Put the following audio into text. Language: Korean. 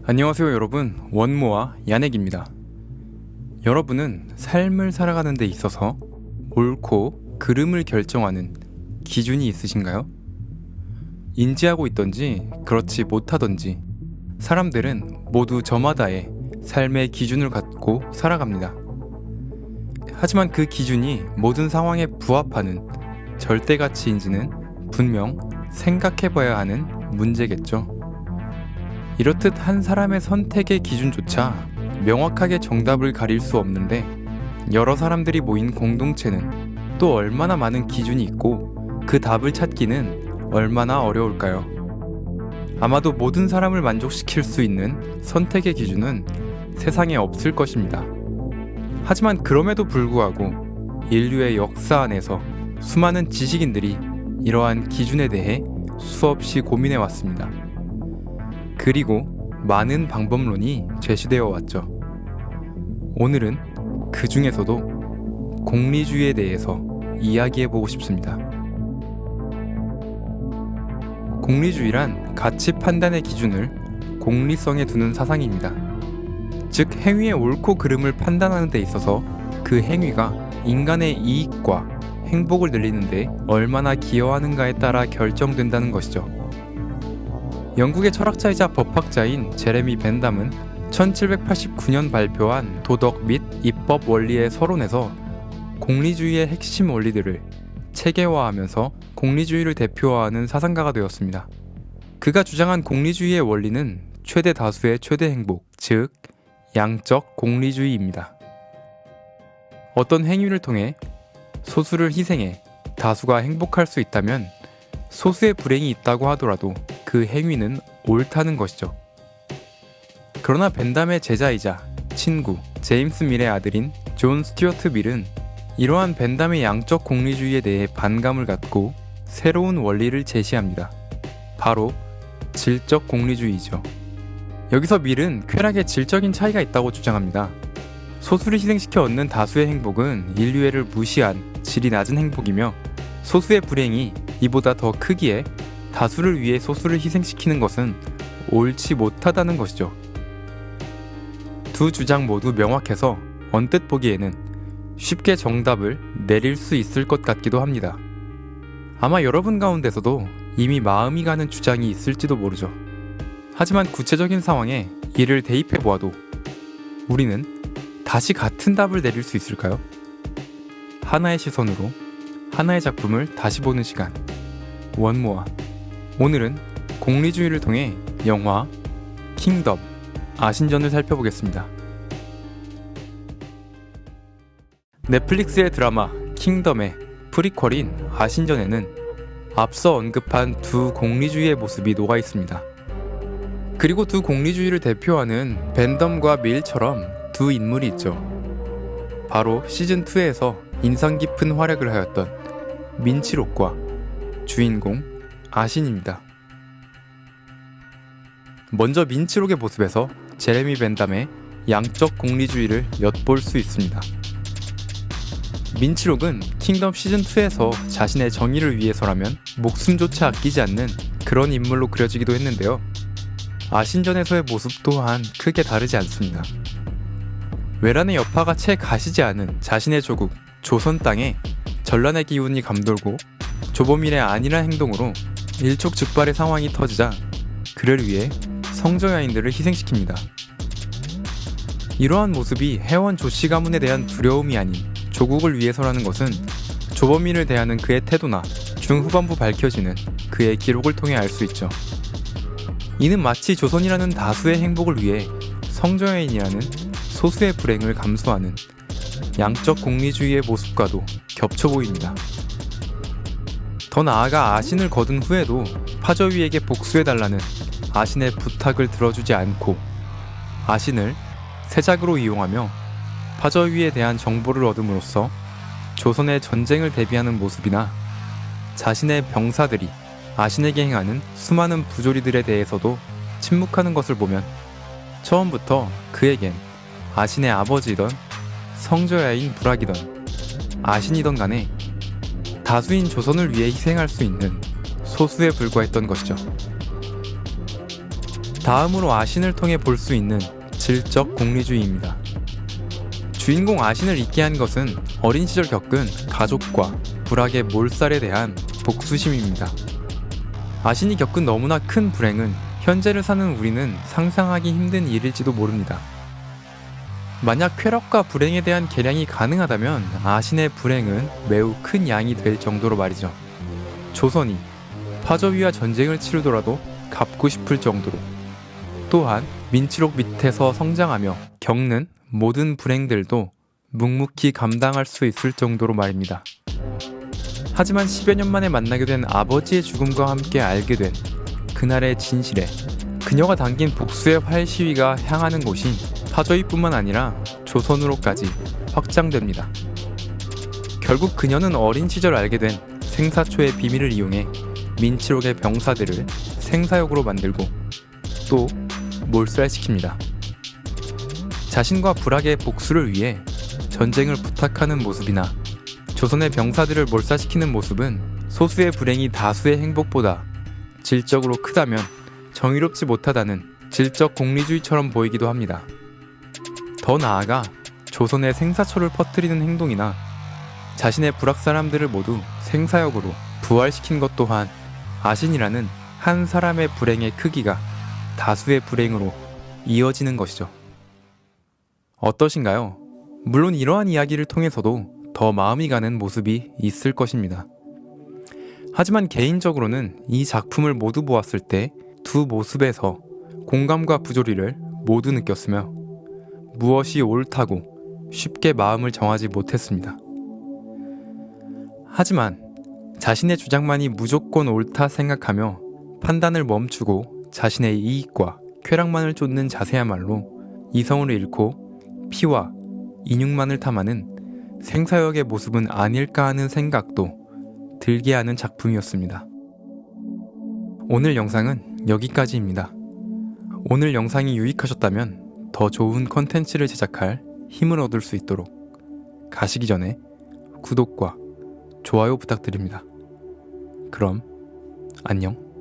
안녕하세요 여러분, 원모아 야넥입니다. 여러분은 삶을 살아가는 데 있어서 옳고 그름을 결정하는 기준이 있으신가요? 인지하고 있던지 그렇지 못하던지 사람들은 모두 저마다의 삶의 기준을 갖고 살아갑니다. 하지만 그 기준이 모든 상황에 부합하는 절대가치인지는 분명 생각해봐야 하는 문제겠죠. 이렇듯 한 사람의 선택의 기준조차 명확하게 정답을 가릴 수 없는데 여러 사람들이 모인 공동체는 또 얼마나 많은 기준이 있고 그 답을 찾기는 얼마나 어려울까요? 아마도 모든 사람을 만족시킬 수 있는 선택의 기준은 세상에 없을 것입니다. 하지만 그럼에도 불구하고 인류의 역사 안에서 수많은 지식인들이 이러한 기준에 대해 수없이 고민해 왔습니다. 그리고 많은 방법론이 제시되어 왔죠. 오늘은 그 중에서도 공리주의에 대해서 이야기해보고 싶습니다. 공리주의란 가치 판단의 기준을 공리성에 두는 사상입니다. 즉 행위의 옳고 그름을 판단하는 데 있어서 그 행위가 인간의 이익과 행복을 늘리는 데 얼마나 기여하는가에 따라 결정된다는 것이죠. 영국의 철학자이자 법학자인 제레미 벤담은 1789년 발표한 도덕 및 입법 원리의 서론에서 공리주의의 핵심 원리들을 체계화하면서 공리주의를 대표하는 사상가가 되었습니다. 그가 주장한 공리주의의 원리는 최대 다수의 최대 행복, 즉 양적 공리주의입니다. 어떤 행위를 통해 소수를 희생해 다수가 행복할 수 있다면 소수의 불행이 있다고 하더라도 그 행위는 옳다는 것이죠. 그러나 벤담의 제자이자 친구 제임스 밀의 아들인 존 스튜어트 밀은 이러한 벤담의 양적 공리주의에 대해 반감을 갖고 새로운 원리를 제시합니다. 바로 질적 공리주의죠. 여기서 밀은 쾌락에 질적인 차이가 있다고 주장합니다. 소수를 희생시켜 얻는 다수의 행복은 인류애를 무시한 질이 낮은 행복이며 소수의 불행이 이보다 더 크기에 다수를 위해 소수를 희생시키는 것은 옳지 못하다는 것이죠. 두 주장 모두 명확해서 언뜻 보기에는 쉽게 정답을 내릴 수 있을 것 같기도 합니다. 아마 여러분 가운데서도 이미 마음이 가는 주장이 있을지도 모르죠. 하지만 구체적인 상황에 이를 대입해 보아도 우리는 다시 같은 답을 내릴 수 있을까요? 하나의 시선으로 하나의 작품을 다시 보는 시간, 원모아. 오늘은 공리주의를 통해 영화 킹덤, 아신전을 살펴보겠습니다. 넷플릭스의 드라마 킹덤의 프리퀄인 아신전에는 앞서 언급한 두 공리주의의 모습이 녹아 있습니다. 그리고 두 공리주의를 대표하는 벤덤과 밀처럼 두 인물이 있죠. 바로 시즌2에서 인상 깊은 활약을 하였던 민치록과 주인공 아신입니다. 먼저 민치록의 모습에서 제레미 벤담의 양적 공리주의를 엿볼 수 있습니다. 민치록은 킹덤 시즌2에서 자신의 정의를 위해서라면 목숨조차 아끼지 않는 그런 인물로 그려지기도 했는데요. 아신전에서의 모습 또한 크게 다르지 않습니다. 외란의 여파가 채 가시지 않은 자신의 조국 조선 땅에 전란의 기운이 감돌고 조범일의 안일한 행동으로 일촉즉발의 상황이 터지자 그를 위해 성저야인들을 희생시킵니다. 이러한 모습이 해원 조씨 가문에 대한 두려움이 아닌 조국을 위해서라는 것은 조범일을 대하는 그의 태도나 중후반부 밝혀지는 그의 기록을 통해 알 수 있죠. 이는 마치 조선이라는 다수의 행복을 위해 성저야인이라는 소수의 불행을 감수하는 양적 공리주의의 모습과도 겹쳐 보입니다. 더 나아가 아신을 거둔 후에도 파저위에게 복수해달라는 아신의 부탁을 들어주지 않고 아신을 세작으로 이용하며 파저위에 대한 정보를 얻음으로써 조선의 전쟁을 대비하는 모습이나 자신의 병사들이 아신에게 행하는 수많은 부조리들에 대해서도 침묵하는 것을 보면 처음부터 그에겐 아신의 아버지이던 성저야인 불악이던 아신이던 간에 다수인 조선을 위해 희생할 수 있는 소수에 불과했던 것이죠. 다음으로 아신을 통해 볼 수 있는 질적 공리주의입니다. 주인공 아신을 잊게 한 것은 어린 시절 겪은 가족과 불악의 몰살에 대한 복수심입니다. 아신이 겪은 너무나 큰 불행은 현재를 사는 우리는 상상하기 힘든 일일지도 모릅니다. 만약 쾌락과 불행에 대한 계량이 가능하다면 아신의 불행은 매우 큰 양이 될 정도로 말이죠. 조선이 파저위와 전쟁을 치르더라도 갚고 싶을 정도로, 또한 민치록 밑에서 성장하며 겪는 모든 불행들도 묵묵히 감당할 수 있을 정도로 말입니다. 하지만 10여 년 만에 만나게 된 아버지의 죽음과 함께 알게 된 그날의 진실에 그녀가 당긴 복수의 활시위가 향하는 곳이 파저위뿐만 아니라 조선으로까지 확장됩니다. 결국 그녀는 어린 시절 알게 된 생사초의 비밀을 이용해 민치록의 병사들을 생사역으로 만들고 또 몰살시킵니다. 자신과 불악의 복수를 위해 전쟁을 부탁하는 모습이나 조선의 병사들을 몰살시키는 모습은 소수의 불행이 다수의 행복보다 질적으로 크다면 정의롭지 못하다는 질적 공리주의처럼 보이기도 합니다. 더 나아가 조선의 생사초를 퍼뜨리는 행동이나 자신의 불악 사람들을 모두 생사역으로 부활시킨 것 또한 아신이라는 한 사람의 불행의 크기가 다수의 불행으로 이어지는 것이죠. 어떠신가요? 물론 이러한 이야기를 통해서도 더 마음이 가는 모습이 있을 것입니다. 하지만 개인적으로는 이 작품을 모두 보았을 때 두 모습에서 공감과 부조리를 모두 느꼈으며 무엇이 옳다고 쉽게 마음을 정하지 못했습니다. 하지만 자신의 주장만이 무조건 옳다 생각하며 판단을 멈추고 자신의 이익과 쾌락만을 쫓는 자세야말로 이성을 잃고 피와 인육만을 탐하는 생사역의 모습은 아닐까 하는 생각도 들게 하는 작품이었습니다. 오늘 영상은 여기까지입니다. 오늘 영상이 유익하셨다면 더 좋은 컨텐츠를 제작할 힘을 얻을 수 있도록 가시기 전에 구독과 좋아요 부탁드립니다. 그럼 안녕.